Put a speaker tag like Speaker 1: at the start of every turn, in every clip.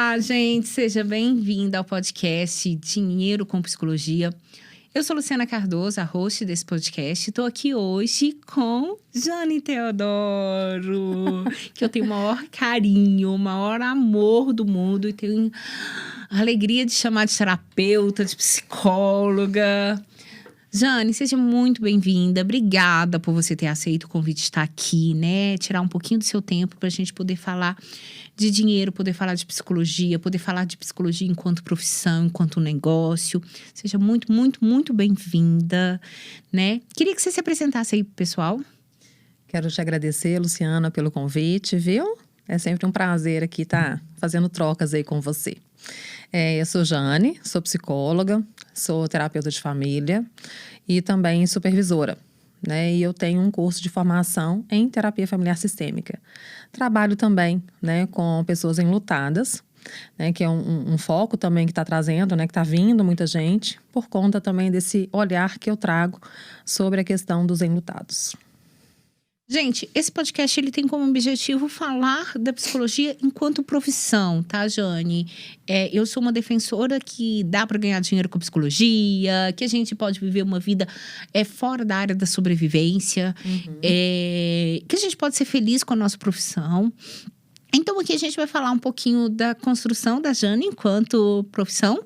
Speaker 1: Olá, gente, seja bem-vinda ao podcast Dinheiro com Psicologia. Eu sou Luciana Cardoso, a host desse podcast. Estou aqui hoje com Jane Teodoro, que eu tenho o maior carinho, o maior amor do mundo e tenho a alegria de chamar de terapeuta, de psicóloga. Jane, seja muito bem-vinda. Obrigada por você ter aceito o convite de estar aqui, né? Tirar um pouquinho do seu tempo para a gente poder falar de dinheiro, poder falar de psicologia, poder falar de psicologia enquanto profissão, enquanto negócio. Seja muito, muito, muito bem-vinda, né? Queria que você se apresentasse aí pro pessoal.
Speaker 2: Quero te agradecer, Luciana, pelo convite, viu? É sempre um prazer aqui estar fazendo trocas aí com você. Eu sou Jane, sou psicóloga, sou terapeuta de família e também supervisora, né? E eu tenho um curso de formação em terapia familiar sistêmica. Trabalho também, né, com pessoas enlutadas, né, que é um foco também que está trazendo, né, que está vindo muita gente, por conta também desse olhar que eu trago sobre a questão dos enlutados.
Speaker 1: Gente, esse podcast ele tem como objetivo falar da psicologia enquanto profissão, tá, Jane? Eu sou uma defensora que dá para ganhar dinheiro com psicologia, que a gente pode viver uma vida fora da área da sobrevivência, que a gente pode ser feliz com a nossa profissão. Então, aqui a gente vai falar um pouquinho da construção da Jane enquanto profissão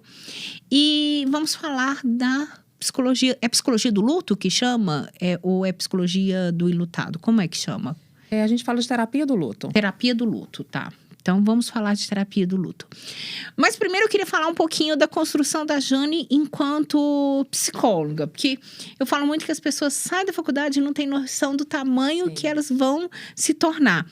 Speaker 1: e vamos falar da psicologia. É psicologia do luto que chama? Ou é psicologia do enlutado? Como é que chama?
Speaker 2: A gente fala de terapia do luto.
Speaker 1: Terapia do luto, tá. Então, vamos falar de terapia do luto. Mas primeiro eu queria falar um pouquinho da construção da Jane enquanto psicóloga. Porque eu falo muito que as pessoas saem da faculdade e não têm noção do tamanho que elas vão se tornar.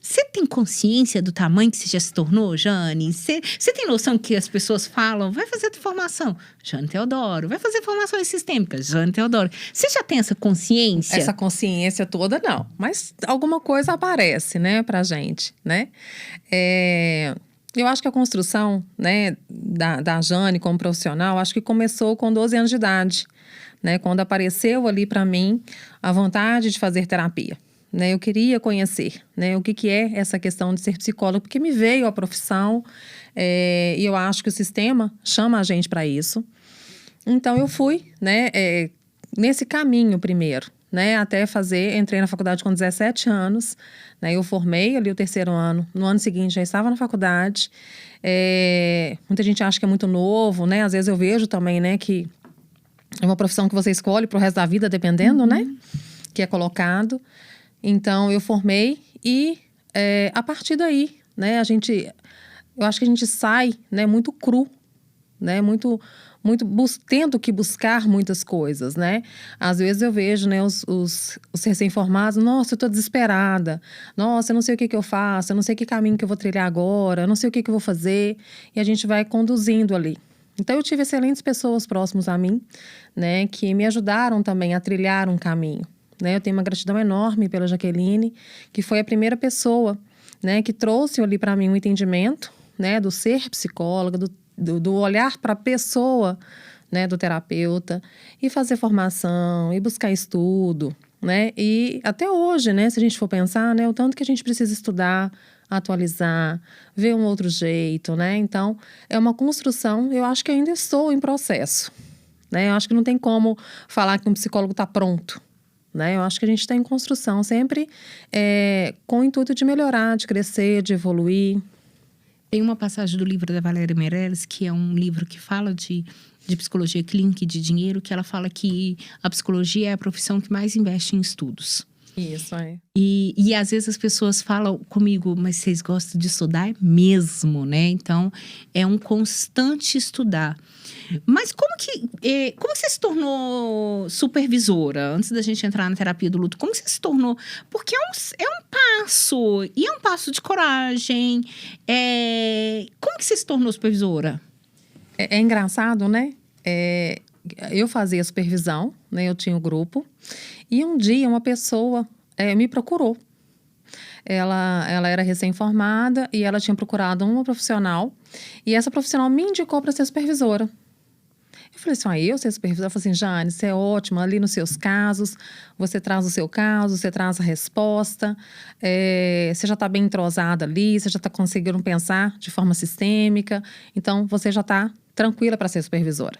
Speaker 1: Você tem consciência do tamanho que você já se tornou, Jane? Você tem noção que as pessoas falam, vai fazer a formação? Jane Teodoro. Vai fazer formações sistêmicas? Jane Teodoro. Você já tem essa consciência?
Speaker 2: Essa consciência toda, não. Mas alguma coisa aparece, né, pra gente, né? Eu acho que a construção, né, da Jane como profissional, acho que começou com 12 anos de idade, né? Quando apareceu ali pra mim a vontade de fazer terapia. Né, eu queria conhecer, né, o que é essa questão de ser psicólogo, porque me veio a profissão e eu acho que o sistema chama a gente para isso. Então, eu fui, né, nesse caminho primeiro, né, até entrei na faculdade com 17 anos, né, eu formei ali o terceiro ano, no ano seguinte já estava na faculdade. Muita gente acha que é muito novo, né, às vezes eu vejo também, né, que é uma profissão que você escolhe pro resto da vida, dependendo, né, que é colocado. Então, eu formei e a partir daí, né, eu acho que a gente sai, né, muito cru, né, tendo que buscar muitas coisas, né. Às vezes eu vejo, né, os recém-formados, nossa, eu tô desesperada, nossa, eu não sei o que eu faço, eu não sei que caminho que eu vou trilhar agora, eu não sei o que eu vou fazer, e a gente vai conduzindo ali. Então, eu tive excelentes pessoas próximas a mim, né, que me ajudaram também a trilhar um caminho. Né, eu tenho uma gratidão enorme pela Jaqueline, que foi a primeira pessoa, né, que trouxe ali para mim um entendimento, né, do ser psicóloga, do olhar para a pessoa, né, do terapeuta, e fazer formação, e buscar estudo, né, e até hoje, né, se a gente for pensar, né, o tanto que a gente precisa estudar, atualizar, ver um outro jeito, né, então é uma construção, eu acho que ainda estou em processo, né, eu acho que não tem como falar que um psicólogo está pronto. Né? Eu acho que a gente está em construção sempre com o intuito de melhorar, de crescer, de evoluir.
Speaker 1: Tem uma passagem do livro da Valéria Meirelles, que é um livro que fala de psicologia clínica e de dinheiro, que ela fala que a psicologia é a profissão que mais investe em estudos.
Speaker 2: Isso, é.
Speaker 1: E às vezes as pessoas falam comigo, mas vocês gostam de estudar? É mesmo, né? Então, é um constante estudar. Mas como você se tornou supervisora? Antes da gente entrar na terapia do luto, como você se tornou? Porque é um passo, e é um passo de coragem. Como que você se tornou supervisora?
Speaker 2: É engraçado, né? Eu fazia supervisão, né? Eu tinha um grupo. E um dia uma pessoa me procurou. Ela era recém-formada e ela tinha procurado uma profissional. E essa profissional me indicou para ser supervisora. Eu falei assim, eu ser supervisora? Eu falei assim, Jane, você é ótima ali nos seus casos, você traz o seu caso, você traz a resposta, você já está bem entrosada ali, você já está conseguindo pensar de forma sistêmica, então você já está tranquila para ser supervisora.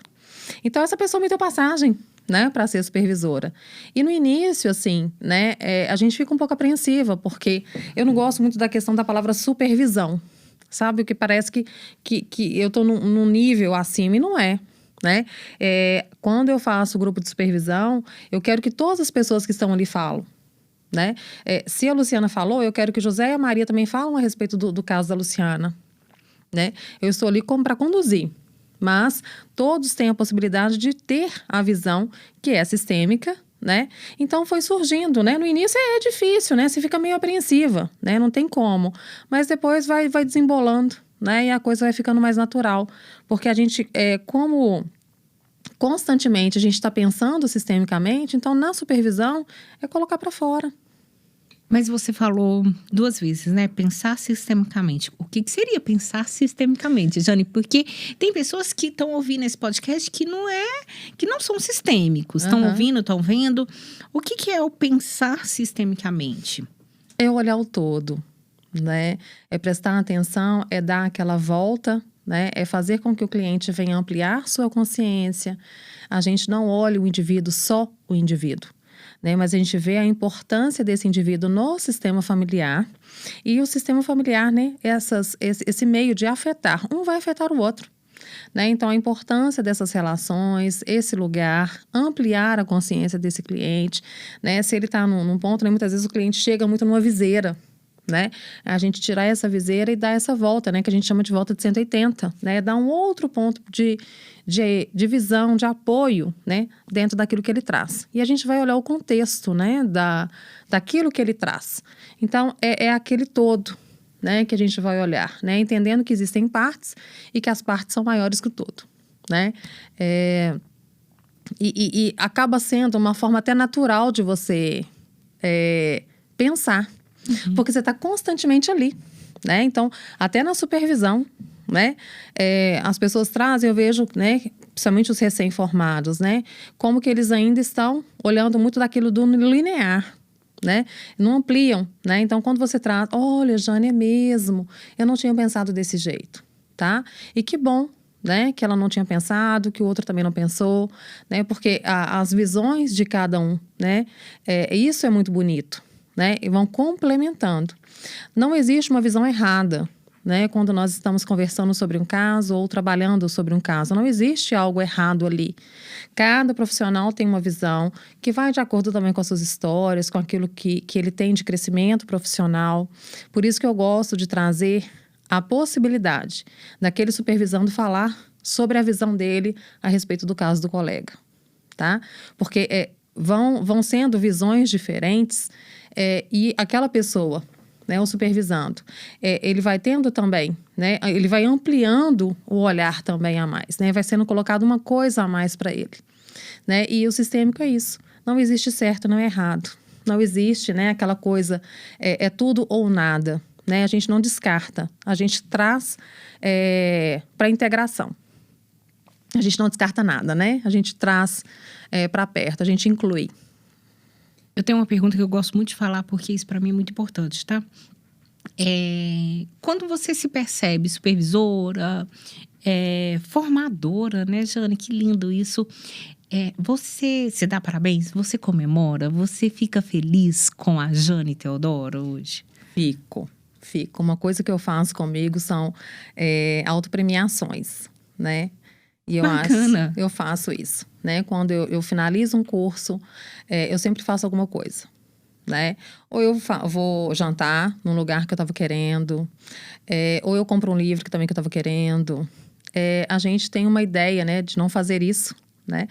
Speaker 2: Então, essa pessoa me deu passagem, né, para ser supervisora. E no início, assim, né, a gente fica um pouco apreensiva, porque eu não gosto muito da questão da palavra supervisão, sabe? O que parece que eu estou num nível acima e não é, né? Quando eu faço o grupo de supervisão, eu quero que todas as pessoas que estão ali falem, né? Se a Luciana falou, eu quero que o José e a Maria também falem a respeito do caso da Luciana, né? Eu estou ali como para conduzir. Mas todos têm a possibilidade de ter a visão que é sistêmica, né? Então foi surgindo, né? No início é difícil, né? Você fica meio apreensiva, né? Não tem como. Mas depois vai desembolando, né? E a coisa vai ficando mais natural. Porque a gente, como constantemente a gente está pensando sistemicamente, então na supervisão é colocar para fora.
Speaker 1: Mas você falou 2 vezes, né? Pensar sistemicamente. O que seria pensar sistemicamente, Jane? Porque tem pessoas que estão ouvindo esse podcast que não são sistêmicos. Estão ouvindo, estão vendo. O que é o pensar sistemicamente?
Speaker 2: É olhar o todo, né? É prestar atenção, é dar aquela volta, né? É fazer com que o cliente venha ampliar sua consciência. A gente não olha o indivíduo, só o indivíduo, né? Mas a gente vê a importância desse indivíduo no sistema familiar. E o sistema familiar, né? Esse meio de afetar. Um vai afetar o outro, né? Então, a importância dessas relações, esse lugar, ampliar a consciência desse cliente, né? Se ele está num ponto, né? Muitas vezes o cliente chega muito numa viseira, né? A gente tirar essa viseira e dar essa volta, né? Que a gente chama de volta de 180, né? Dar um outro ponto de visão, de apoio, né? Dentro daquilo que ele traz. E a gente vai olhar o contexto, né? Daquilo que ele traz. Então, é aquele todo, né? Que a gente vai olhar, né? Entendendo que existem partes e que as partes são maiores que o todo, né? E acaba sendo uma forma até natural de você pensar. Porque você está constantemente ali, né? Então, até na supervisão, né? As pessoas trazem, eu vejo, né? Principalmente os recém-formados, né? Como que eles ainda estão olhando muito daquilo do linear, né? Não ampliam, né? Então, quando você traz, olha, Jane, é mesmo, eu não tinha pensado desse jeito, tá? E que bom, né? Que ela não tinha pensado, que o outro também não pensou, né? Porque as visões de cada um, né? Isso é muito bonito, né? E vão complementando. Não existe uma visão errada, né? Quando nós estamos conversando sobre um caso ou trabalhando sobre um caso, não existe algo errado ali. Cada profissional tem uma visão que vai de acordo também com as suas histórias, com aquilo que ele tem de crescimento profissional. Por isso que eu gosto de trazer a possibilidade daquele supervisando falar sobre a visão dele a respeito do caso do colega, tá? Porque vão sendo visões diferentes. E aquela pessoa, né, o supervisando, ele vai tendo também, né, ele vai ampliando o olhar também a mais, né, vai sendo colocado uma coisa a mais para ele, né, e o sistêmico é isso, não existe certo, não é errado, não existe, né, aquela coisa, é tudo ou nada, né, a gente não descarta, a gente traz para integração. A gente não descarta nada, né, a gente traz para perto, a gente inclui.
Speaker 1: Eu tenho uma pergunta que eu gosto muito de falar, porque isso para mim é muito importante, tá? Quando você se percebe supervisora, formadora, né, Jane? Que lindo isso. Você se dá parabéns? Você comemora? Você fica feliz com a Jane Teodoro hoje?
Speaker 2: Fico. Uma coisa que eu faço comigo são autopremiações, né? E eu faço isso, né? Quando eu finalizo um curso, eu sempre faço alguma coisa, né? Ou eu vou jantar num lugar que eu estava querendo, ou eu compro um livro que também que eu estava querendo. A gente tem uma ideia, né, de não fazer isso, né?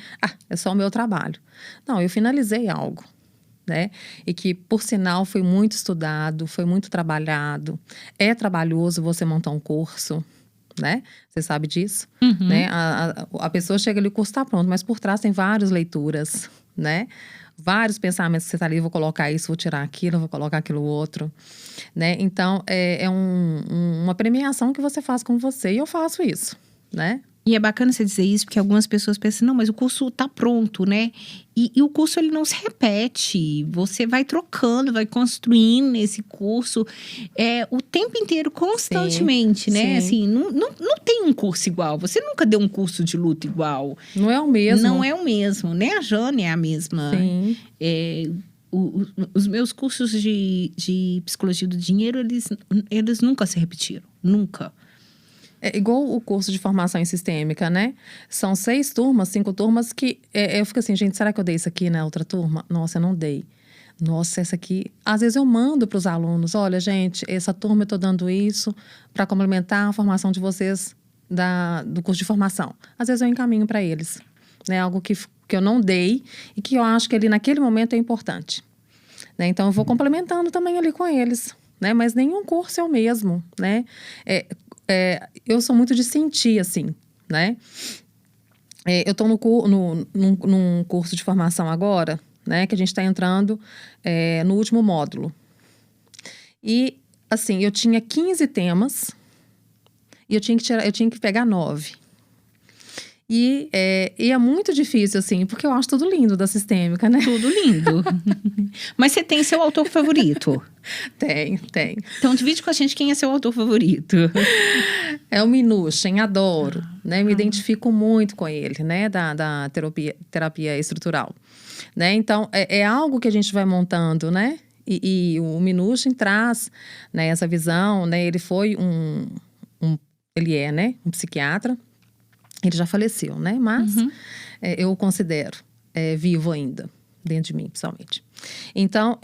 Speaker 2: É só o meu trabalho. Não, eu finalizei algo, né? E que, por sinal, foi muito estudado, foi muito trabalhado. É trabalhoso você montar um curso, né? Você sabe disso, né? A pessoa chega ali, o curso está pronto, mas por trás tem várias leituras, né? Vários pensamentos que você está ali, vou colocar isso, vou tirar aquilo, vou colocar aquilo outro, né? Então, uma premiação que você faz com você, e eu faço isso, né?
Speaker 1: E é bacana você dizer isso, porque algumas pessoas pensam, não, mas o curso tá pronto, né? E o curso, ele não se repete. Você vai trocando, vai construindo esse curso o tempo inteiro, constantemente, né?
Speaker 2: sim.
Speaker 1: Assim, não tem um curso igual. Você nunca deu um curso de luta igual.
Speaker 2: Não é o mesmo.
Speaker 1: Não é o mesmo. Nem a Jane é a mesma.
Speaker 2: Sim.
Speaker 1: Os meus cursos de psicologia do dinheiro, eles nunca se repetiram. Nunca.
Speaker 2: É igual o curso de formação em sistêmica, né? São 6 turmas, 5 turmas que... eu fico assim, gente, será que eu dei isso aqui na outra turma? Nossa, eu não dei. Nossa, essa aqui... Às vezes eu mando para os alunos, olha, gente, essa turma eu estou dando isso para complementar a formação de vocês do curso de formação. Às vezes eu encaminho para eles, né? Algo que eu não dei e que eu acho que ali naquele momento é importante, né? Então eu vou complementando também ali com eles, né? Mas nenhum curso é o mesmo, né? Eu sou muito de sentir, assim, né? Eu estou num curso de formação agora, né? Que a gente está entrando no último módulo. E, assim, eu tinha 15 temas e eu tinha que pegar 9. E é muito difícil, assim, porque eu acho tudo lindo da sistêmica, né?
Speaker 1: Tudo lindo. Mas você tem seu autor favorito?
Speaker 2: Tem.
Speaker 1: Então, divide com a gente quem é seu autor favorito.
Speaker 2: É o Minuchin, adoro, né? Me identifico muito com ele, né? Da terapia estrutural, né? Então, é algo que a gente vai montando, né? E o Minuchin traz, né, essa visão, né? Ele foi ele é, né? Um psiquiatra. Ele já faleceu, né? Mas eu o considero vivo ainda, dentro de mim, pessoalmente. Então,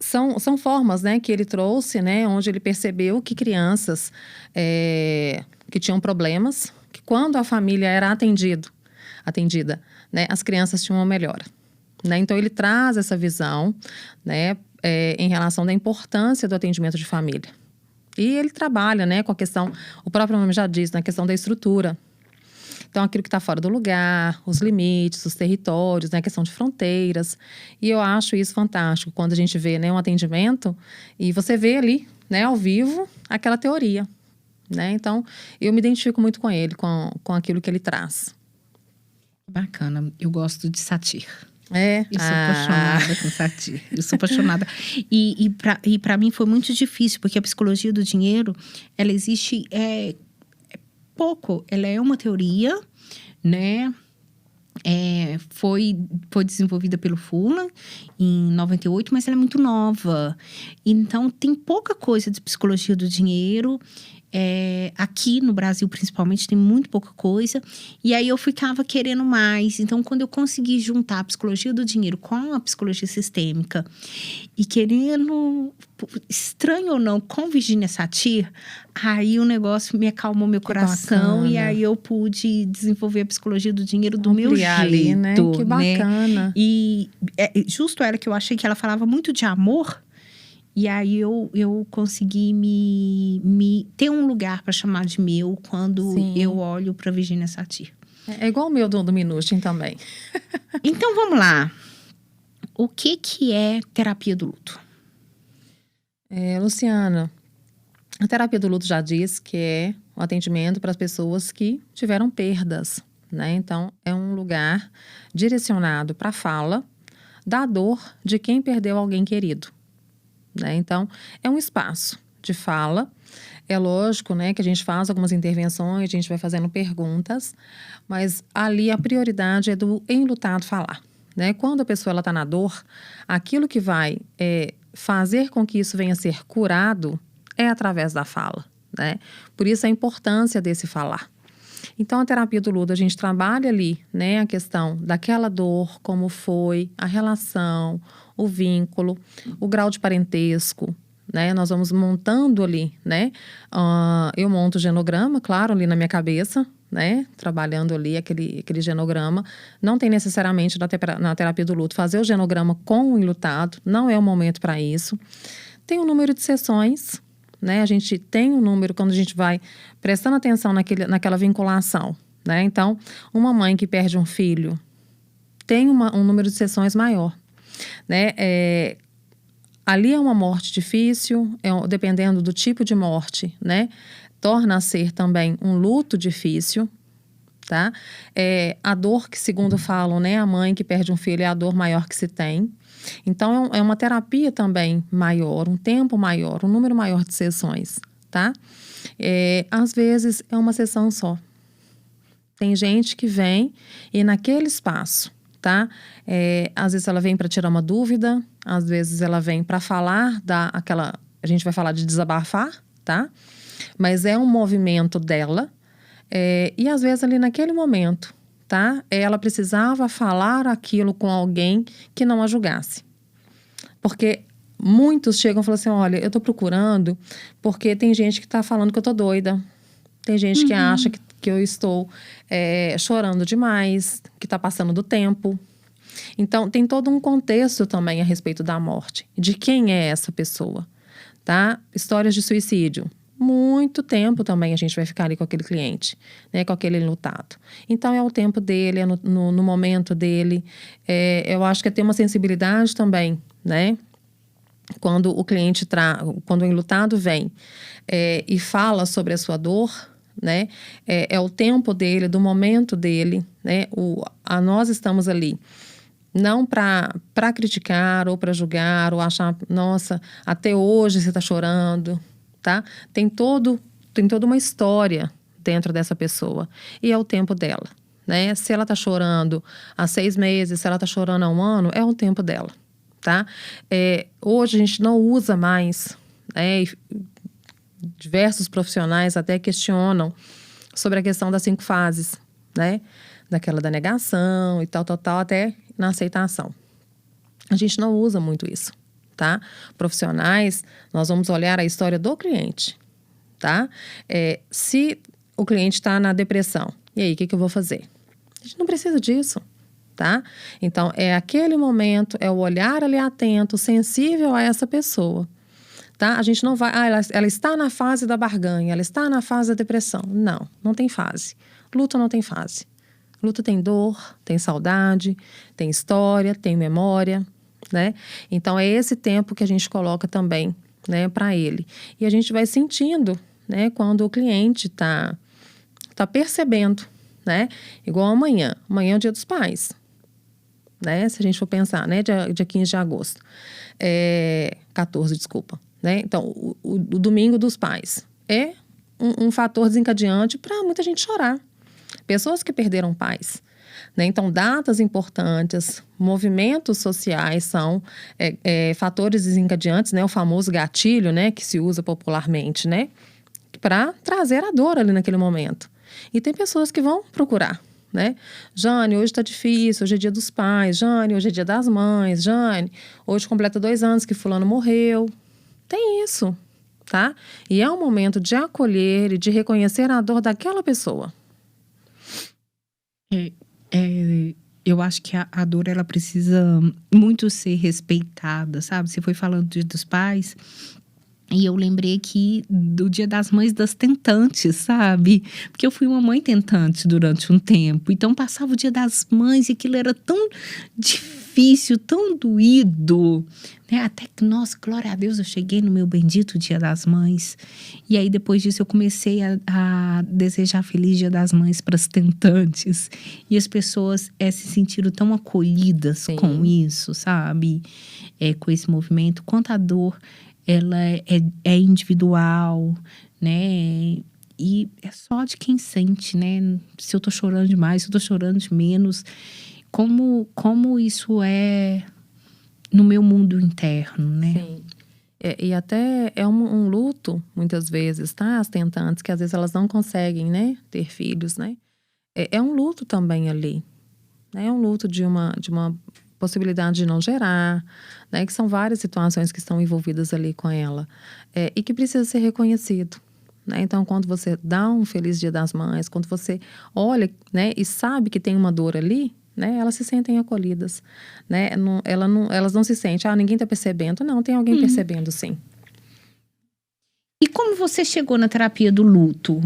Speaker 2: são formas, né, que ele trouxe, né? Onde ele percebeu que crianças que tinham problemas, que quando a família era atendida, né? As crianças tinham uma melhora, né? Então, ele traz essa visão, né? Em relação da importância do atendimento de família. E ele trabalha, né? Com a questão, o próprio nome já diz, na questão da estrutura. Então, aquilo que está fora do lugar, os limites, os territórios, né, a questão de fronteiras. E eu acho isso fantástico, quando a gente vê, né, um atendimento e você vê ali, né, ao vivo, aquela teoria, né? Então, eu me identifico muito com ele, com aquilo que ele traz.
Speaker 1: Bacana. Eu gosto de satir.
Speaker 2: Eu
Speaker 1: sou apaixonada com satir. Eu sou apaixonada. E para mim foi muito difícil, porque a psicologia do dinheiro, ela existe... pouco, ela é uma teoria, né? Foi desenvolvida pelo Furlan em 98, mas ela é muito nova. Então, tem pouca coisa de psicologia do dinheiro. Aqui no Brasil, principalmente, tem muito pouca coisa. E aí, eu ficava querendo mais. Então, quando eu consegui juntar a psicologia do dinheiro com a psicologia sistêmica e querendo, estranho ou não, com Virginia Satir, aí o negócio me acalmou meu coração. E aí, eu pude desenvolver a psicologia do dinheiro do meu jeito.
Speaker 2: Ali, né? Que bacana.
Speaker 1: Né? E justo ela, que eu achei que ela falava muito de amor. E aí eu consegui me ter um lugar para chamar de meu quando eu olho para Virginia Satir.
Speaker 2: É igual o meu do Minuchin também.
Speaker 1: Então vamos lá. O que é terapia do luto?
Speaker 2: Luciana, a terapia do luto já diz que é o atendimento para as pessoas que tiveram perdas, né? Então, é um lugar direcionado para a fala da dor de quem perdeu alguém querido. Né? Então, é um espaço de fala. É lógico, né, que a gente faz algumas intervenções, a gente vai fazendo perguntas, mas ali a prioridade é do enlutado falar. Né? Quando a pessoa está na dor, aquilo que vai fazer com que isso venha a ser curado é através da fala. Né? Por isso a importância desse falar. Então, a terapia do luto, a gente trabalha ali, né, a questão daquela dor, como foi, a relação, o vínculo, o grau de parentesco, né? Nós vamos montando ali, né? Eu monto o genograma, claro, ali na minha cabeça, né? Trabalhando ali aquele genograma. Não tem necessariamente na terapia do luto fazer o genograma com o enlutado, não é o momento para isso. Tem um número de sessões, né? A gente tem um número quando a gente vai prestando atenção naquela vinculação, né? Então, uma mãe que perde um filho tem um número de sessões maior, né? Ali é uma morte difícil, dependendo do tipo de morte, né? Torna a ser também um luto difícil. tá? A dor que, segundo falam, né, a mãe que perde um filho é a dor maior que se tem. Então, é uma terapia também maior, um tempo maior, um número maior de sessões, tá? Às vezes, é uma sessão só. Tem gente que vem e naquele espaço, tá? Às vezes ela vem para tirar uma dúvida, às vezes ela vem para falar, a gente vai falar de desabafar, tá? Mas é um movimento dela, e às vezes ali naquele momento, tá? Ela precisava falar aquilo com alguém que não a julgasse. Porque muitos chegam e falam assim, olha, eu tô procurando porque tem gente que tá falando que eu tô doida. Tem gente que acha que eu estou chorando demais, que está passando do tempo. Então, tem todo um contexto também a respeito da morte. De quem é essa pessoa, tá? Histórias de suicídio. Muito tempo também a gente vai ficar ali com aquele cliente, né? Com aquele enlutado. Então, é o tempo dele, é no momento dele. Eu acho que é ter uma sensibilidade também, né? Quando o cliente quando o enlutado vem e fala sobre a sua dor, né? É o tempo dele, do momento dele, né? Nós estamos ali não para criticar ou para julgar ou achar, nossa, até hoje você está chorando, tá? Tem toda uma história dentro dessa pessoa e é o tempo dela, né? Se ela está chorando há 6 meses, se ela está chorando há 1 ano, é o tempo dela, tá? Hoje a gente não usa mais, né? Diversos profissionais até questionam sobre a questão das 5 fases, né? Daquela da negação e tal, até na aceitação. A gente não usa muito isso, tá? Profissionais, nós vamos olhar a história do cliente, tá? Se o cliente está na depressão, e aí, o que eu vou fazer? A gente não precisa disso, tá? Então, aquele momento, é o olhar ali atento, sensível a essa pessoa. Tá? A gente não vai... ela está na fase da barganha, ela está na fase da depressão. Não, não tem fase. Luto não tem fase. Luto tem dor, tem saudade, tem história, tem memória, né? Então, é esse tempo que a gente coloca também, né, para ele. E a gente vai sentindo, né, quando o cliente tá percebendo, né? Igual amanhã. Amanhã é o Dia dos Pais, né? Se a gente for pensar, né? Dia 15 de agosto. 14, desculpa. Né? Então, o Domingo dos Pais é um fator desencadeante para muita gente chorar. Pessoas que perderam pais. Né? Então, datas importantes, movimentos sociais são fatores desencadeantes, né? O famoso gatilho, né? Que se usa popularmente, né? Para trazer a dor ali naquele momento. E tem pessoas que vão procurar, né? Jane, hoje está difícil, hoje é Dia dos Pais. Jane, hoje é Dia das Mães. Jane, hoje completa 2 anos que fulano morreu. Tem isso, tá? E é um momento de acolher e de reconhecer a dor daquela pessoa.
Speaker 1: Eu acho que a dor, ela precisa muito ser respeitada, sabe? Você foi falando do Dia dos Pais, e eu lembrei aqui do Dia das Mães das Tentantes, sabe? Porque eu fui uma mãe tentante durante um tempo. Então, passava o Dia das Mães e aquilo era tão difícil, tão doído, né? Até que, nossa, glória a Deus, eu cheguei no meu bendito Dia das Mães. E aí, depois disso, eu comecei a desejar feliz Dia das Mães para as tentantes. E as pessoas se sentiram tão acolhidas
Speaker 2: Sim.
Speaker 1: com isso, sabe? Com esse movimento. Quanto a dor... ela é individual, né? E é só de quem sente, né? Se eu tô chorando demais, se eu tô chorando de menos. Como isso é no meu mundo interno, né?
Speaker 2: Sim. E até é um luto, muitas vezes, tá? As tentantes, que às vezes elas não conseguem, né? Ter filhos, né? É um luto também ali. Né? É um luto de uma possibilidade de não gerar, né? Que são várias situações que estão envolvidas ali com ela. E que precisa ser reconhecido. Né? Então, quando você dá um Feliz Dia das Mães, quando você olha, né, e sabe que tem uma dor ali, né, elas se sentem acolhidas. Né? Elas não se sentem, ninguém está percebendo. Não, tem alguém percebendo, sim.
Speaker 1: E como você chegou na terapia do luto,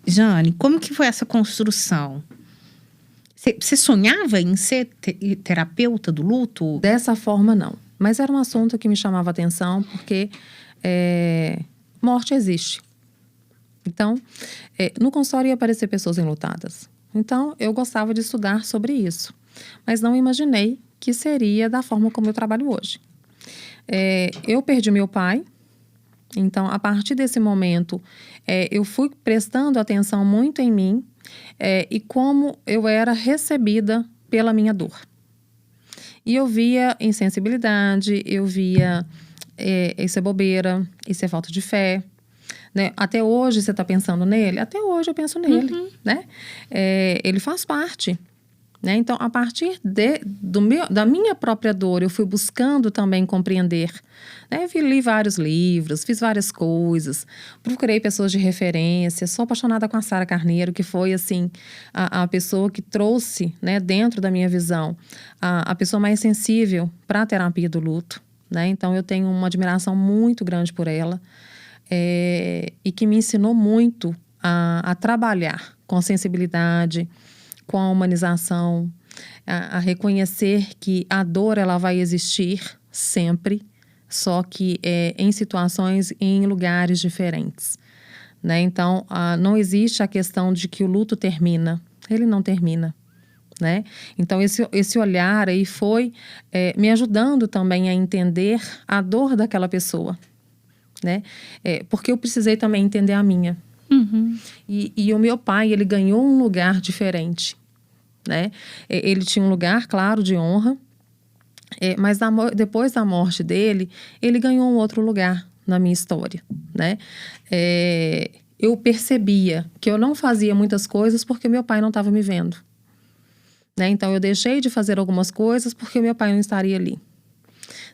Speaker 1: Jane? Como que foi essa construção? Você sonhava em ser terapeuta do luto?
Speaker 2: Dessa forma, não. Mas era um assunto que me chamava atenção, porque morte existe. Então, no consultório ia aparecer pessoas enlutadas. Então, eu gostava de estudar sobre isso. Mas não imaginei que seria da forma como eu trabalho hoje. Eu perdi meu pai. Então, a partir desse momento, eu fui prestando atenção muito em mim e como eu era recebida pela minha dor. E eu via insensibilidade, eu via isso é bobeira, isso é falta de fé. Né? Até hoje você está pensando nele? Até hoje eu penso nele. Né? Ele faz parte. Né? Então, a partir da minha própria dor, eu fui buscando também compreender. Né? Li vários livros, fiz várias coisas, procurei pessoas de referência. Sou apaixonada com a Sara Carneiro, que foi assim, a pessoa que trouxe, né, dentro da minha visão, a pessoa mais sensível para a terapia do luto. Né? Então, eu tenho uma admiração muito grande por ela e que me ensinou muito a trabalhar com sensibilidade, com a humanização, a reconhecer que a dor ela vai existir sempre, só que em situações e em lugares diferentes. Né? Então, não existe a questão de que o luto termina. Ele não termina. Né? Então, esse olhar aí foi me ajudando também a entender a dor daquela pessoa. Né? Porque eu precisei também entender a minha.
Speaker 1: Uhum.
Speaker 2: E o meu pai, ele ganhou um lugar diferente. Né? Ele tinha um lugar, claro, de honra, mas depois da morte dele, ele ganhou um outro lugar na minha história. Né? Eu percebia que eu não fazia muitas coisas porque meu pai não estava me vendo. Né? Então, eu deixei de fazer algumas coisas porque meu pai não estaria ali.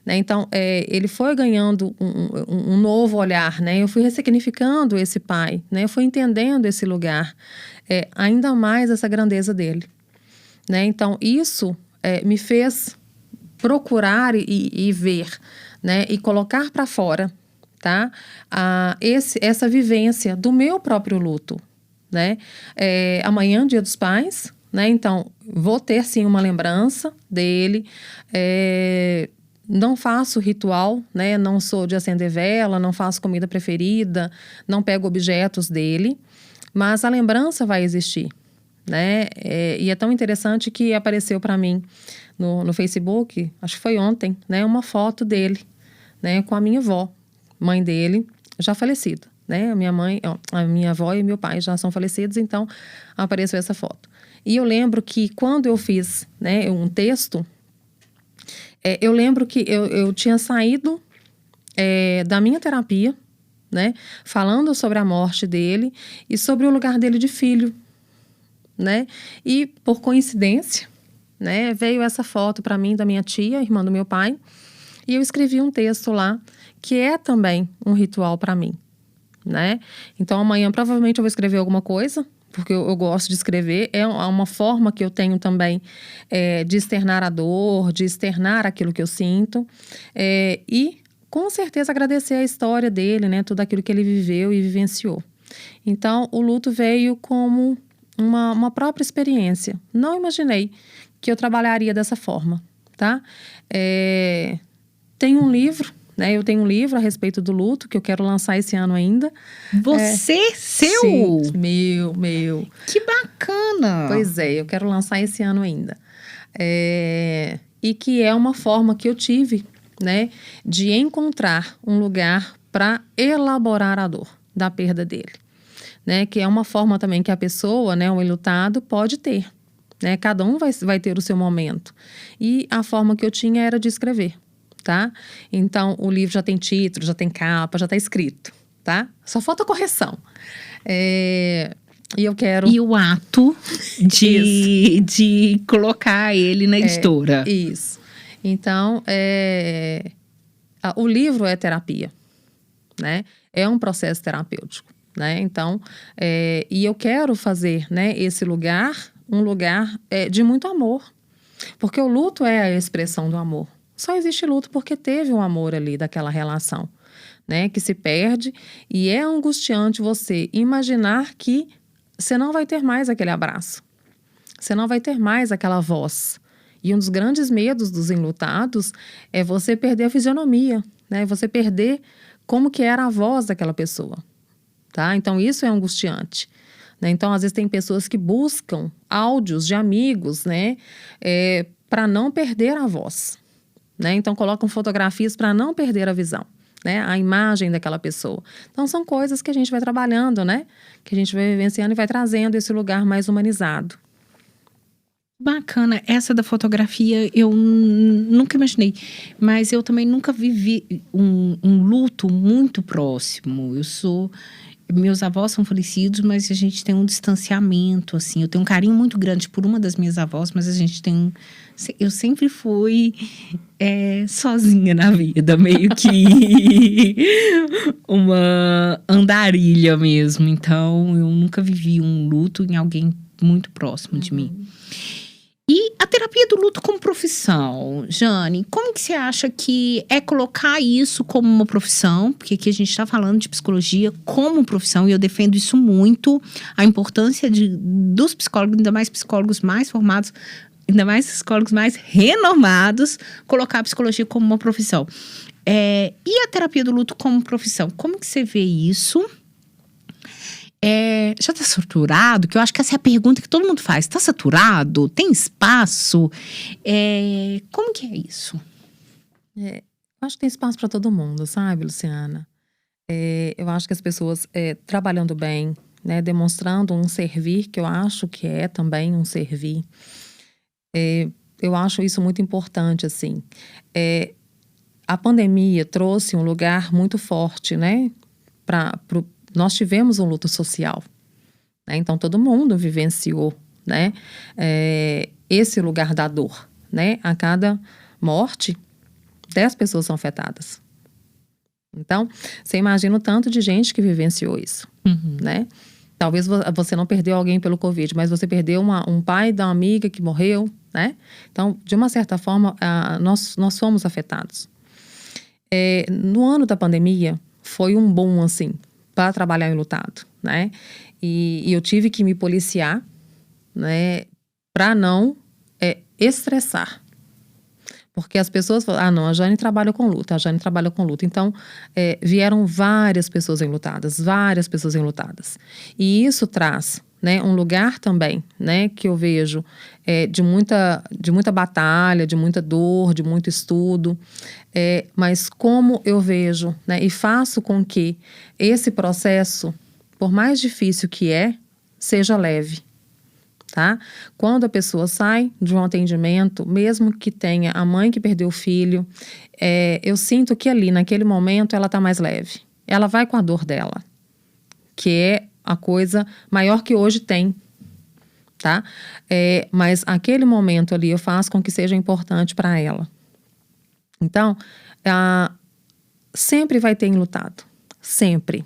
Speaker 2: Né? Então, ele foi ganhando um novo olhar, né? Eu fui ressignificando esse pai, né? Eu fui entendendo esse lugar, ainda mais essa grandeza dele. Né? Então, isso me fez procurar e ver, né? E colocar para fora, tá? Essa vivência do meu próprio luto. Né? Amanhã, Dia dos Pais, né? Então, vou ter sim uma lembrança dele. Não faço ritual, né? Não sou de acender vela, não faço comida preferida, não pego objetos dele, mas a lembrança vai existir. Né? E é tão interessante que apareceu para mim no Facebook, acho que foi ontem, né? Uma foto dele, né? Com a minha avó, mãe dele, já falecida. Né? A minha avó e meu pai já são falecidos, então apareceu essa foto. E eu lembro que quando eu fiz, né, um texto, eu lembro que eu tinha saído da minha terapia, né, falando sobre a morte dele e sobre o lugar dele de filho. Né? E, por coincidência, né, veio essa foto para mim da minha tia, irmã do meu pai, e eu escrevi um texto lá que é também um ritual para mim. Né? Então, amanhã provavelmente eu vou escrever alguma coisa, porque eu gosto de escrever. É uma forma que eu tenho também de externar a dor, de externar aquilo que eu sinto. E, com certeza, agradecer a história dele, né? Tudo aquilo que ele viveu e vivenciou. Então, o luto veio como uma própria experiência. Não imaginei que eu trabalharia dessa forma, tá? Tem um livro, né? Eu tenho um livro a respeito do luto que eu quero lançar esse ano ainda.
Speaker 1: Seu?
Speaker 2: Sim, meu.
Speaker 1: Que bacana!
Speaker 2: Pois eu quero lançar esse ano ainda. E que é uma forma que eu tive, né? De encontrar um lugar para elaborar a dor da perda dele. Né, que é uma forma também que a pessoa, né, o enlutado, pode ter. Né? Cada um vai ter o seu momento. E a forma que eu tinha era de escrever, tá? Então, o livro já tem título, já tem capa, já está escrito, tá? Só falta correção. E eu quero...
Speaker 1: E o ato de colocar ele na editora.
Speaker 2: Isso. Então, o livro é terapia, né? É um processo terapêutico. Né? Então, e eu quero fazer, né, esse lugar um lugar de muito amor, porque o luto é a expressão do amor. Só existe luto porque teve um amor ali daquela relação, né, que se perde, e é angustiante você imaginar que você não vai ter mais aquele abraço, você não vai ter mais aquela voz. E um dos grandes medos dos enlutados é você perder a fisionomia, né, você perder como que era a voz daquela pessoa. tá? Então, isso é angustiante, né? Então, às vezes, tem pessoas que buscam áudios de amigos, né? Para não perder a voz, né? Então, colocam fotografias para não perder a visão, né? A imagem daquela pessoa. Então, são coisas que a gente vai trabalhando, né? Que a gente vai vivenciando e vai trazendo esse lugar mais humanizado.
Speaker 1: Bacana, essa da fotografia eu nunca imaginei, mas eu também nunca vivi um luto muito próximo. Meus avós são falecidos, mas a gente tem um distanciamento, assim. Eu tenho um carinho muito grande por uma das minhas avós, mas a gente tem eu sempre fui sozinha na vida, meio que uma andarilha mesmo. Então, eu nunca vivi um luto em alguém muito próximo de mim. E a terapia do luto como profissão, Jane, como que você acha que é colocar isso como uma profissão? Porque aqui a gente está falando de psicologia como profissão e eu defendo isso muito, a importância dos psicólogos, ainda mais psicólogos mais formados, ainda mais psicólogos mais renomados, colocar a psicologia como uma profissão. E a terapia do luto como profissão? Como que você vê isso? Já tá saturado? Que eu acho que essa é a pergunta que todo mundo faz. Tá saturado? Tem espaço? Como que é isso?
Speaker 2: Eu acho que tem espaço para todo mundo, sabe, Luciana? Eu acho que as pessoas trabalhando bem, né, demonstrando um servir, que eu acho que é também um servir. Eu acho isso muito importante, assim. A pandemia trouxe um lugar muito forte, né, nós tivemos um luto social, né? Então todo mundo vivenciou, né? Esse lugar da dor, né? A cada morte, 10 pessoas são afetadas. Então, você imagina o tanto de gente que vivenciou isso, né? Talvez você não perdeu alguém pelo Covid, mas você perdeu um pai da amiga que morreu, né? Então, de uma certa forma, nós fomos afetados. No ano da pandemia, foi um boom, assim, para trabalhar enlutado, né? E eu tive que me policiar, né? Para não estressar. Porque as pessoas falam, não, a Jane trabalha com luto, a Jane trabalha com luto. Então, vieram várias pessoas enlutadas. E isso traz, né, um lugar também, né, que eu vejo de muita batalha, de muita dor, de muito estudo. Mas como eu vejo, né, e faço com que esse processo, por mais difícil que seja leve, tá? Quando a pessoa sai de um atendimento, mesmo que tenha a mãe que perdeu o filho, eu sinto que ali, naquele momento, ela tá mais leve. Ela vai com a dor dela, que é a coisa maior que hoje tem, tá? Mas aquele momento ali eu faço com que seja importante para ela. Então, sempre vai ter enlutado, sempre.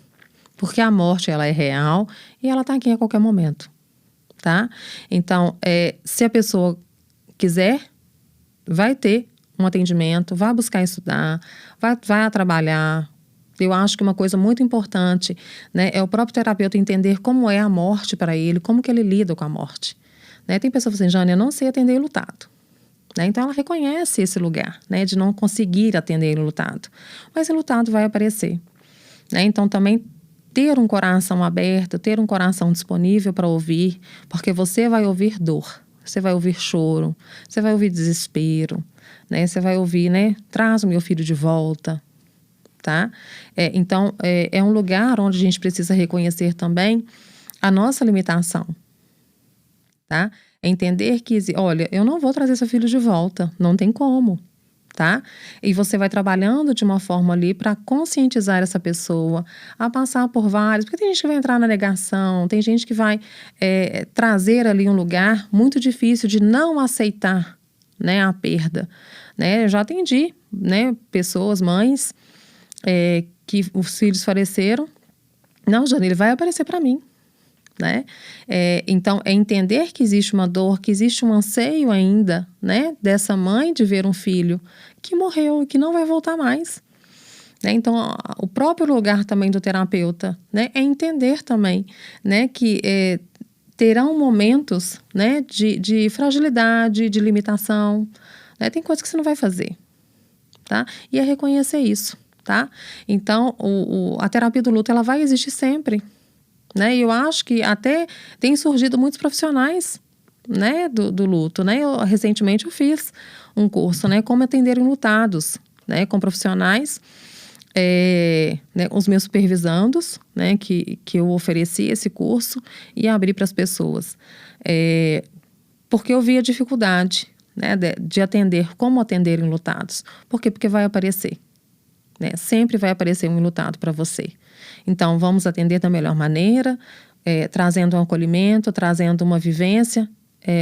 Speaker 2: Porque a morte, ela é real e ela tá aqui a qualquer momento, tá? Então, se a pessoa quiser, vai ter um atendimento, vai buscar estudar, vai trabalhar. Eu acho que uma coisa muito importante, né, é o próprio terapeuta entender como é a morte para ele, como que ele lida com a morte. Né? Tem pessoas que falam assim, Jane, eu não sei atender enlutado. Né? Então, ela reconhece esse lugar, né, de não conseguir atender enlutado. Mas enlutado vai aparecer. Né? Então, também ter um coração aberto, ter um coração disponível para ouvir, porque você vai ouvir dor, você vai ouvir choro, você vai ouvir desespero, né? Você vai ouvir, né, traz o meu filho de volta, tá? Então, é um lugar onde a gente precisa reconhecer também a nossa limitação, tá? Entender que, olha, eu não vou trazer seu filho de volta, não tem como, tá? E você vai trabalhando de uma forma ali para conscientizar essa pessoa a passar por vários, porque tem gente que vai entrar na negação, tem gente que vai trazer ali um lugar muito difícil de não aceitar, né, a perda, né? Eu já atendi, né, pessoas, mães, que os filhos faleceram. Não, Jane, ele vai aparecer para mim, né? Então, é entender que existe uma dor, que existe um anseio ainda, né, dessa mãe de ver um filho que morreu e que não vai voltar mais. Né? Então, o próprio lugar também do terapeuta, né, é entender também, né, que terão momentos, né, de fragilidade, de limitação, né? Tem coisas que você não vai fazer, tá? E é reconhecer isso, tá? Então, a terapia do luto, ela vai existir sempre, né? E eu acho que até tem surgido muitos profissionais, né, do luto, né? Recentemente eu fiz um curso, né, como atender enlutados, né, com profissionais, né, os meus supervisandos, né, que eu ofereci esse curso e abri para as pessoas, porque eu vi a dificuldade, né, de atender, como atender enlutados. Por quê? Porque vai aparecer, né? Sempre vai aparecer um enlutado para você. Então, vamos atender da melhor maneira, trazendo um acolhimento, trazendo uma vivência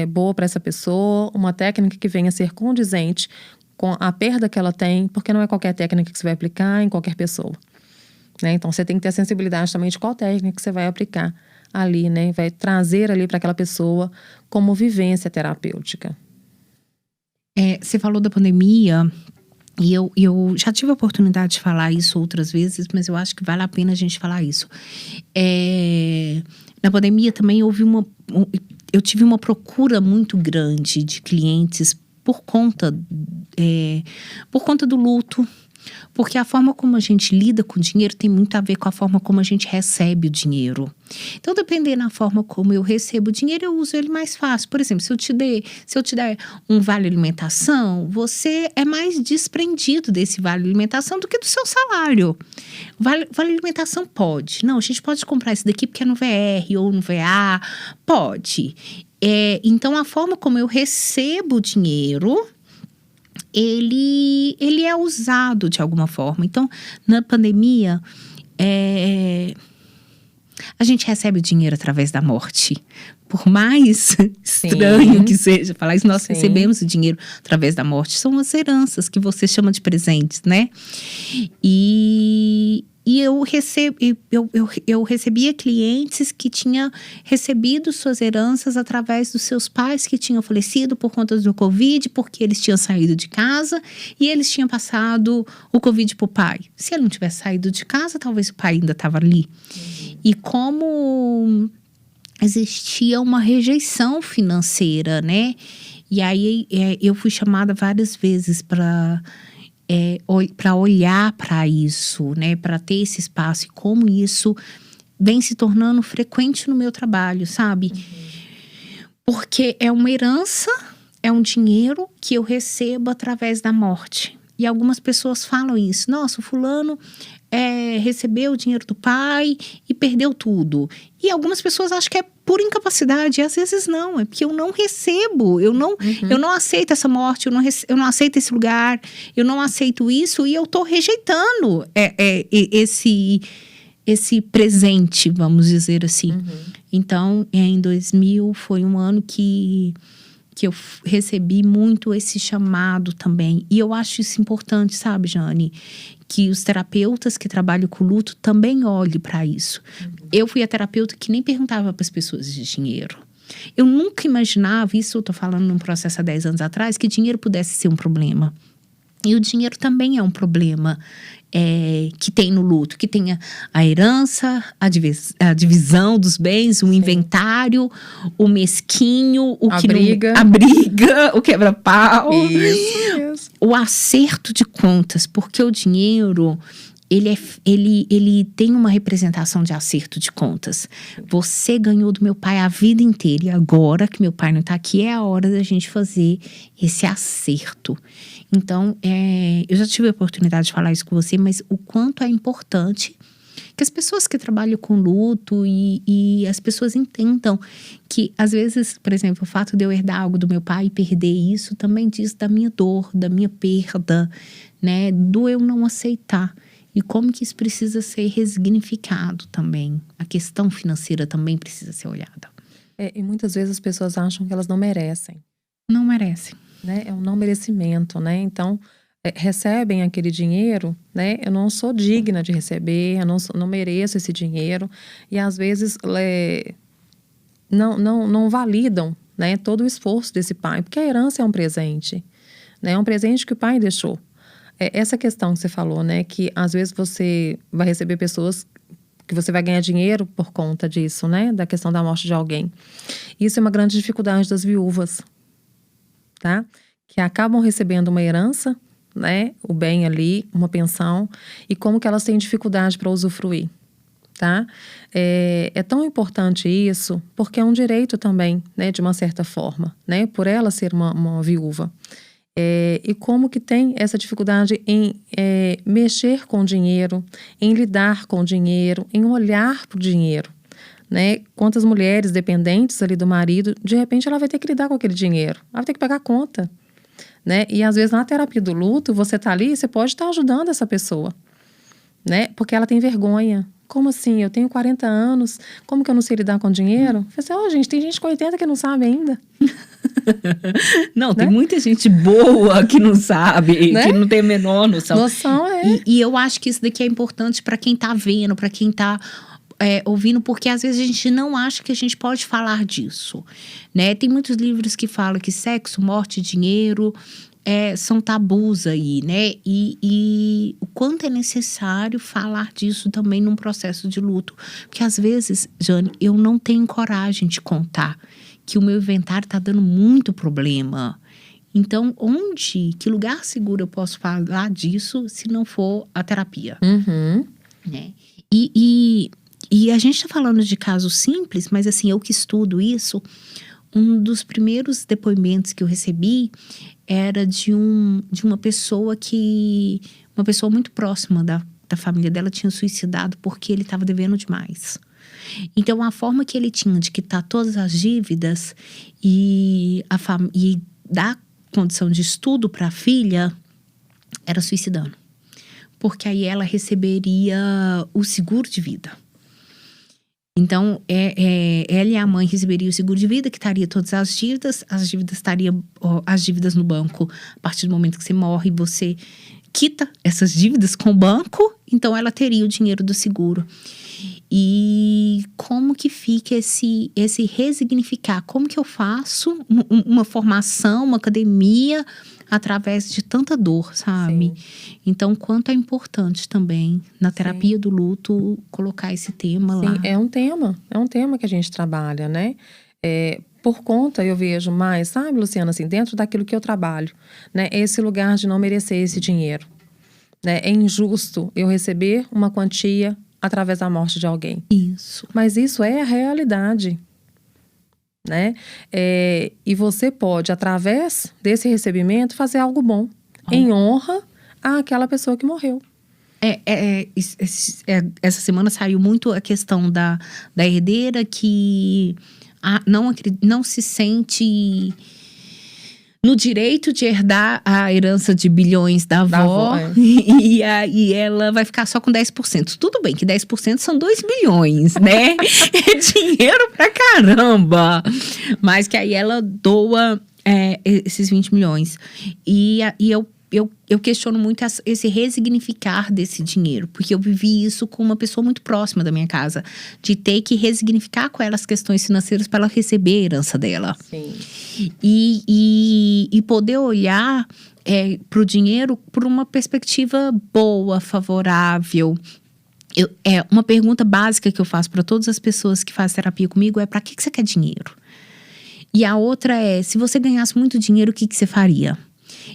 Speaker 2: boa para essa pessoa, uma técnica que venha a ser condizente com a perda que ela tem, porque não é qualquer técnica que você vai aplicar em qualquer pessoa, né? Então, você tem que ter a sensibilidade também de qual técnica que você vai aplicar ali, né? Vai trazer ali para aquela pessoa como vivência terapêutica.
Speaker 1: Você falou da pandemia, e eu já tive a oportunidade de falar isso outras vezes, mas eu acho que vale a pena a gente falar isso. Na pandemia também eu tive uma procura muito grande de clientes por conta do luto, porque a forma como a gente lida com o dinheiro tem muito a ver com a forma como a gente recebe o dinheiro. Então, dependendo da forma como eu recebo o dinheiro, eu uso ele mais fácil. Por exemplo, se eu te der um vale alimentação, você é mais desprendido desse vale alimentação do que do seu salário. Vale alimentação pode. Não, a gente pode comprar esse daqui porque é no VR ou no VA. Pode. Então, a forma como eu recebo o dinheiro, ele é usado de alguma forma. Então, na pandemia, a gente recebe o dinheiro através da morte. Por mais estranho que seja falar isso, nós recebemos o dinheiro através da morte. São as heranças que você chama de presentes, né? E eu recebia clientes que tinham recebido suas heranças através dos seus pais que tinham falecido por conta do Covid, porque eles tinham saído de casa e eles tinham passado o Covid pro pai. Se ele não tivesse saído de casa, talvez o pai ainda estava ali. E como existia uma rejeição financeira, né? E aí eu fui chamada várias vezes para olhar para isso, né? Para ter esse espaço e como isso vem se tornando frequente no meu trabalho, sabe? Porque é uma herança, é um dinheiro que eu recebo através da morte. E algumas pessoas falam isso. Nossa, o fulano recebeu o dinheiro do pai e perdeu tudo. E algumas pessoas acham que é por incapacidade. E às vezes não. É porque eu não recebo. Eu não aceito essa morte. Eu não aceito esse lugar. Eu não aceito isso. E eu tô rejeitando esse presente, vamos dizer assim. Então, em 2000 foi um ano que eu recebi muito esse chamado também. E eu acho isso importante, sabe, Jane? Que os terapeutas que trabalham com luto também olhem para isso. Eu fui a terapeuta que nem perguntava para as pessoas de dinheiro. Eu nunca imaginava, isso eu tô falando num processo há 10 anos atrás, que dinheiro pudesse ser um problema. E o dinheiro também é um problema que tem no luto, que tem a herança, a divisão dos bens, o inventário, o mesquinho, a briga, o quebra-pau.
Speaker 2: Isso.
Speaker 1: O acerto de contas, porque o dinheiro, ele tem uma representação de acerto de contas. Você ganhou do meu pai a vida inteira e agora que meu pai não tá aqui, é a hora da gente fazer esse acerto. Então, eu já tive a oportunidade de falar isso com você, mas o quanto é importante que as pessoas que trabalham com luto e as pessoas entendam que, às vezes, por exemplo, o fato de eu herdar algo do meu pai e perder isso também diz da minha dor, da minha perda, né? Do eu não aceitar. E como que isso precisa ser resignificado também. A questão financeira também precisa ser olhada.
Speaker 2: E muitas vezes as pessoas acham que elas não merecem.
Speaker 1: Não merecem.
Speaker 2: Né? É um não merecimento, né? Então, recebem aquele dinheiro, né? Eu não sou digna de receber, eu não mereço esse dinheiro. E às vezes não validam, né, todo o esforço desse pai, porque a herança é um presente, né? É um presente que o pai deixou. Essa questão que você falou, né? Que às vezes você vai receber pessoas que você vai ganhar dinheiro por conta disso, né? Da questão da morte de alguém. Isso é uma grande dificuldade das viúvas, tá? Que acabam recebendo uma herança, né? O bem ali, uma pensão, e como que elas têm dificuldade para usufruir. tá? É tão importante isso, porque é um direito também, né, de uma certa forma, né, por ela ser uma viúva. E como que tem essa dificuldade em mexer com o dinheiro, em lidar com o dinheiro, em olhar para o dinheiro, né? Quantas mulheres dependentes ali do marido, de repente ela vai ter que lidar com aquele dinheiro, ela vai ter que pagar conta, né? E às vezes na terapia do luto, você tá ali, você pode estar ajudando essa pessoa, né? Porque ela tem vergonha. Como assim? Eu tenho 40 anos, como que eu não sei lidar com dinheiro? Eu falei assim, gente, tem gente com 80 que não sabe ainda.
Speaker 1: Não,
Speaker 2: né?
Speaker 1: Tem muita gente boa que não sabe, né? Que não tem a menor noção. E eu acho que isso daqui é importante para quem tá vendo, para quem tá ouvindo, porque às vezes a gente não acha que a gente pode falar disso, né? Tem muitos livros que falam que sexo, morte, dinheiro são tabus aí, né? E o quanto é necessário falar disso também num processo de luto. Porque às vezes, Jane, eu não tenho coragem de contar que o meu inventário tá dando muito problema. Então, que lugar seguro eu posso falar disso se não for a terapia?
Speaker 2: Uhum.
Speaker 1: Né? E a gente tá falando de casos simples, mas assim, eu que estudo isso, um dos primeiros depoimentos que eu recebi era de uma pessoa muito próxima da família dela tinha suicidado porque ele estava devendo demais. Então, a forma que ele tinha de quitar todas as dívidas e dar condição de estudo para a filha era suicidando. Porque aí ela receberia o seguro de vida. Então, ela e a mãe receberiam o seguro de vida, que estaria todas as dívidas estariam as dívidas no banco. A partir do momento que você morre, você quita essas dívidas com o banco, então ela teria o dinheiro do seguro. E como que fica esse resignificar? Como que eu faço uma formação, uma academia através de tanta dor, sabe?
Speaker 2: Sim.
Speaker 1: Então, quanto é importante também na terapia Sim. do luto colocar esse tema
Speaker 2: Sim,
Speaker 1: lá.
Speaker 2: É um tema que a gente trabalha, né? Por conta, eu vejo mais, sabe, Luciana, assim, dentro daquilo que eu trabalho, né? Esse lugar de não merecer esse dinheiro, né? É injusto eu receber uma quantia através da morte de alguém.
Speaker 1: Isso.
Speaker 2: Mas isso é a realidade, né? E você pode, através desse recebimento, fazer algo bom, em honra àquela pessoa que morreu.
Speaker 1: Essa semana saiu muito a questão da herdeira que não se sente no direito de herdar a herança de bilhões da avó. E ela vai ficar só com 10%. Tudo bem que 10% são 2 bilhões, né? É dinheiro pra caramba. Mas que aí ela doa esses 20 milhões. E eu questiono muito esse resignificar desse dinheiro, porque eu vivi isso com uma pessoa muito próxima da minha casa, de ter que resignificar com ela as questões financeiras para ela receber a herança dela.
Speaker 2: Sim.
Speaker 1: E poder olhar para o dinheiro por uma perspectiva boa, favorável. Uma pergunta básica que eu faço para todas as pessoas que fazem terapia comigo é: para que você quer dinheiro? E a outra é: se você ganhasse muito dinheiro, o que você faria?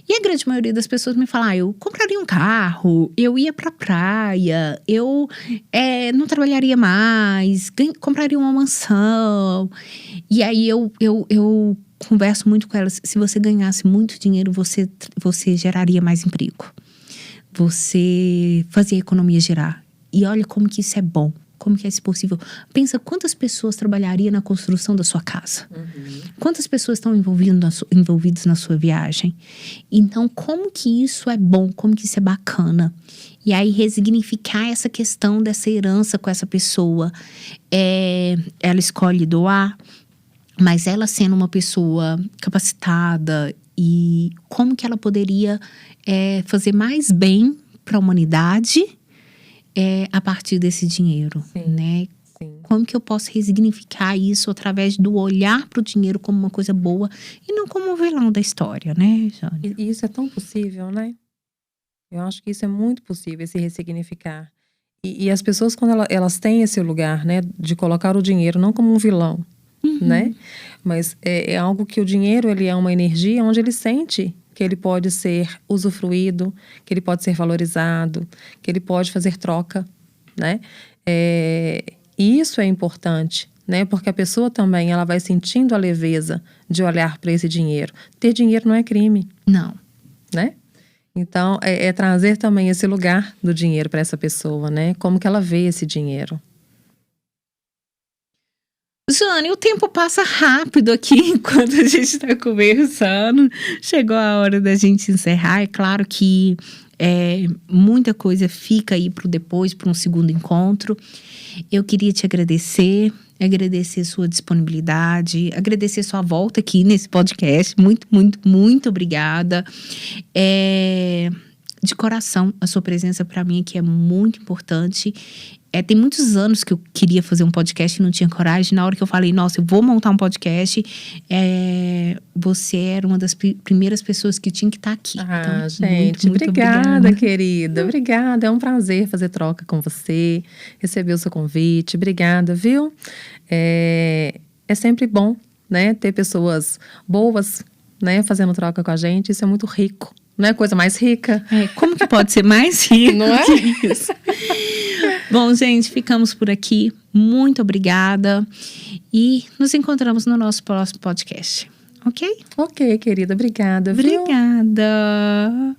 Speaker 1: E a grande maioria das pessoas me fala: eu compraria um carro, eu ia pra praia, eu não trabalharia mais, compraria uma mansão. E aí eu converso muito com elas: se você ganhasse muito dinheiro, você geraria mais emprego. Você fazia a economia girar. E olha como que isso é bom. Como que é isso possível? Pensa quantas pessoas trabalhariam na construção da sua casa. Uhum. Quantas pessoas estão envolvidas na sua viagem. Então, como que isso é bom? Como que isso é bacana? E aí, resignificar essa questão dessa herança com essa pessoa. Ela escolhe doar, mas ela sendo uma pessoa capacitada, e como que ela poderia fazer mais bem para a humanidade a partir desse dinheiro,
Speaker 2: Sim,
Speaker 1: né?
Speaker 2: Sim.
Speaker 1: Como que eu posso resignificar isso através do olhar para o dinheiro como uma coisa boa e não como um vilão da história, né, Jane?
Speaker 2: E isso é tão possível, né? Eu acho que isso é muito possível, esse ressignificar. E as pessoas, quando elas têm esse lugar, né, de colocar o dinheiro não como um vilão, né? Mas é algo que o dinheiro, ele é uma energia onde ele sente que ele pode ser usufruído, que ele pode ser valorizado, que ele pode fazer troca, né? E isso é importante, né? Porque a pessoa também, ela vai sentindo a leveza de olhar para esse dinheiro. Ter dinheiro não é crime.
Speaker 1: Não.
Speaker 2: Né? Então, é trazer também esse lugar do dinheiro para essa pessoa, né? Como que ela vê esse dinheiro.
Speaker 1: Jane, o tempo passa rápido aqui enquanto a gente está conversando. Chegou a hora da gente encerrar. É claro que muita coisa fica aí para depois, para um segundo encontro. Eu queria te agradecer sua disponibilidade, agradecer sua volta aqui nesse podcast. Muito, muito, muito obrigada. De coração, a sua presença para mim aqui é muito importante. Tem muitos anos que eu queria fazer um podcast e não tinha coragem. Na hora que eu falei, nossa, eu vou montar um podcast, você era uma das primeiras pessoas que tinha que estar aqui.
Speaker 2: Então,
Speaker 1: muito
Speaker 2: gente, obrigada, querida. Obrigada, é um prazer fazer troca com você, receber o seu convite. Obrigada, viu? É sempre bom, né, ter pessoas boas, né, fazendo troca com a gente. Isso é muito rico. Não é coisa mais rica?
Speaker 1: Como que pode ser mais rico?
Speaker 2: Não é?
Speaker 1: Que isso? Bom, gente, ficamos por aqui. Muito obrigada. E nos encontramos no nosso próximo podcast. Ok?
Speaker 2: Ok, querida. Obrigada, viu?
Speaker 1: Obrigada.